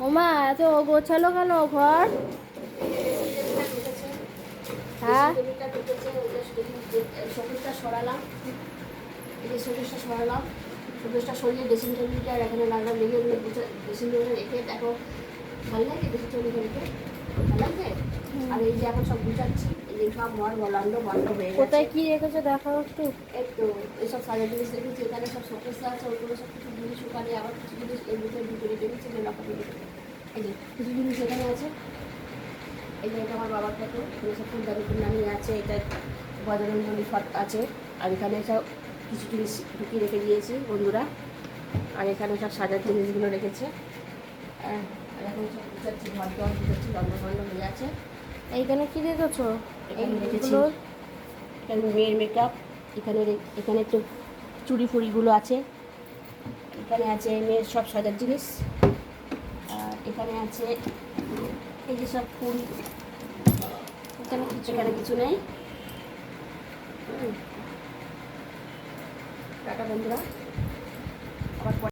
ওমা এত গোছালো কেন ঘর? হ্যাঁ শোকেসটা সরালাম, এই যে শোকেসটা সরালাম, শোকেসটা সরিয়ে ড্রেসিং টেবিলটা এখানে রান্না লেগে ড্রেসিং টেবিলে রেখে দেখো ভালো লাগে ড্রেসিং টেবিলে রেখে ভালো লাগবে। আর এই যে এখন সব গুছাচ্ছি, এই যে সব মর বলান্ড বন্ধ হয়ে গেছে। কোথায় কি রেখেছো দেখাও একটু। একটু এইসব সাজার জিনিস রেখেছি, এখানে সব শোকেস আছে, ওইগুলো সব কিছু জিনিস ওখানে, আবার কিছু জিনিস এর ভিতরে ঢুকে রেখেছি যে লকার রেখে। এই যে কিছু জিনিস এখানে আছে, এই যে এটা আমার বাবার ফটো, এখানে সব ফুলদানি ফুলদানি আছে, এটা বজরঙ্গলি ফট আছে, আর এখানে সব কিছু জিনিস ঢুকিয়ে রেখে দিয়েছি বন্ধুরা, আর এখানে সব সাজার জিনিসগুলো রেখেছে। আর এখন সব গুছাচ্ছি, ঘর দর গুছাচ্ছি, লন্ডন হয়ে আছে। এইখানে কি রেখেছো? এখানে রেখেছি এইগুলো এখানে মেয়ের মেকআপ, এখানে এখানে তো চুড়ি ফুড়িগুলো আছে, এখানে আছে মেয়ের সব সাজার জিনিস, আর এখানে আছে এই যে সব ফুল, এখানে কিছু নেই। টাটা বন্ধুরা, আবার